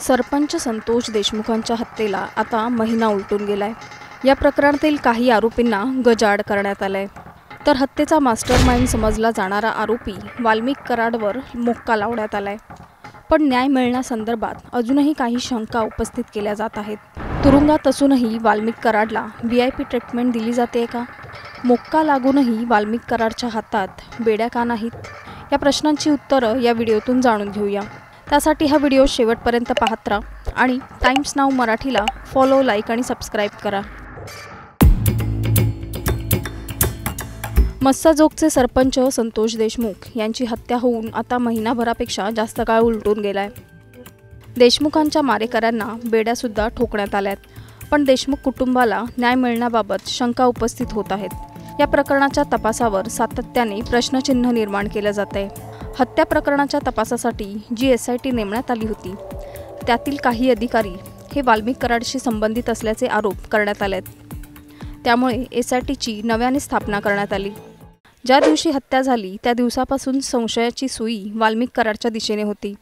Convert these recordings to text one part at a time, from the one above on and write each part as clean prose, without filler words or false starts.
सरपंच संतोष देशमुखांच्या हत्येला आता महिना उलटून गेलाय। या प्रकरणातील काही आरोपींना गजाआड करण्यात आलाय, तर हत्येचा मास्टरमाइंड समजला जाणारा आरोपी वाल्मिक कराडवर मोक्का लावण्यात आलाय। पण न्याय मिळण्यासंदर्भात अजूनही काही शंका उपस्थित केल्या जात आहेत। तुरुंगात असूनही वाल्मिक कराडला VIP ट्रीटमेंट दिली जाते का? मोक्का लागूनही वाल्मिक कराडच्या हातात बेड्या का नाहीत? या प्रश्नांची उत्तरं या व्हिडिओतून जाणून घेऊया। त्यासाठी हा व्हिडिओ शेवटपर्यंत पाहत राहा आणि टाइम्स नाऊ मराठीला फॉलो, लाईक आणि सबस्क्राईब करा। मस्साजोगचे सरपंच संतोष देशमुख यांची हत्या होऊन आता महिनाभरापेक्षा जास्त काळ उलटून गेलाय। देशमुखांच्या मारेकऱ्यांना बेड्यासुद्धा ठोकण्यात आल्यात, पण देशमुख कुटुंबाला न्याय मिळण्याबाबत शंका उपस्थित होत आहेत। या प्रकरणाच्या तपासावर सातत्याने प्रश्नचिन्ह निर्माण केले जाते। हत्या प्रकरणाच्या तपासासाठी जी SIT नेमण्यात आली होती, त्यातील काही अधिकारी हे वाल्मिक कराडशी संबंधित असल्याचे आरोप करण्यात आलेत। त्यामुळे SITची नव्याने स्थापना करण्यात आली। ज्या दिवशी हत्या झाली त्या दिवसापासून संशयाची सुई वाल्मिक कराडच्या दिशेने होती।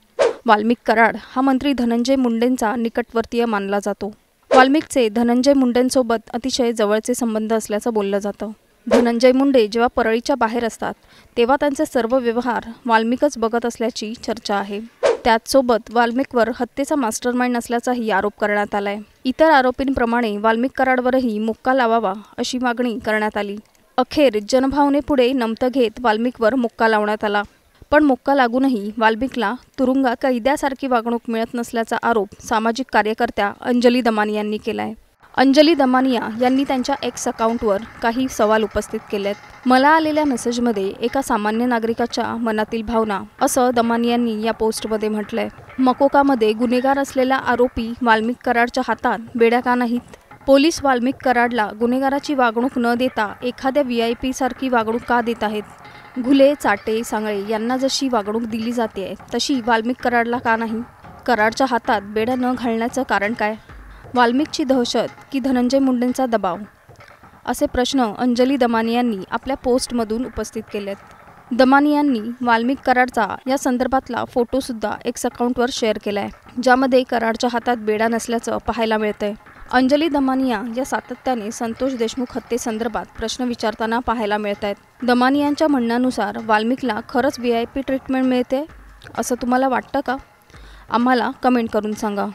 वाल्मिक कराड हा मंत्री धनंजय मुंडेंचा निकटवर्तीय मानला जातो। वाल्मिकचे धनंजय मुंडेंसोबत अतिशय जवळचे संबंध असल्याचं बोललं जातं। धनंजय मुंडे जेव्हा परळीच्या बाहेर असतात तेव्हा त्यांचे सर्व व्यवहार वाल्मिकच बघत असल्याची चर्चा आहे। त्याचसोबत वाल्मिकवर हत्येचा मास्टरमाइंड असल्याचाही आरोप करण्यात आलाय। इतर आरोपींप्रमाणे वाल्मिक कराडवरही मोक्का लावावा अशी मागणी करण्यात आली। अखेर जनभावनेपुढे नमतं घेत वाल्मिकवर मोक्का लावण्यात आला। पण मोक्का लागूनही वाल्मिकला तुरुंगात कैद्यासारखी वागणूक मिळत नसल्याचा आरोप सामाजिक कार्यकर्त्या अंजली दमानिया यांनी केलाय। अंजली दमानिया यांनी त्यांच्या X अकाउंटवर काही सवाल उपस्थित केलेत। मला आलेल्या मेसेजमध्ये एका सामान्य नागरिकाच्या मनातील भावना, असं दमानियांनी या पोस्टमध्ये म्हटलंय। मकोकामध्ये गुन्हेगार असलेला आरोपी वाल्मिक कराडच्या हातात बेड्या का नाहीत? पोलीस वाल्मिक कराडला गुन्हेगाराची वागणूक न देता एखाद्या VIP सारखी वागणूक का देत आहेत? घुले, चाटे, सांगळे यांना जशी वागणूक दिली जाते तशी वाल्मिक कराडला का नाही? कराडच्या हातात बेड्या न घालण्याचं कारण काय? वाल्मिकची दहशत की धनंजय मुंडेंचा दबाव? असे प्रश्न अंजली दमानियांनी आपल्या पोस्टमधून उपस्थित केलेत। दमानियांनी वाल्मिक कराडचा या संदर्भातला फोटोसुद्धा X अकाउंटवर शेअर केलाय, ज्यामध्ये कराडच्या हातात बेड्या नसल्याचं पाहायला मिळतंय। अंजली दमानिया या सातत्याने संतोष देशमुख हत्येसंदर्भात प्रश्न विचारताना पाहायला मिळत आहेत। दमानियांच्या म्हणण्यानुसार वाल्मिकला खरंच VIP ट्रीटमेंट मिळते असं तुम्हाला वाटतं का? आम्हाला कमेंट करून सांगा।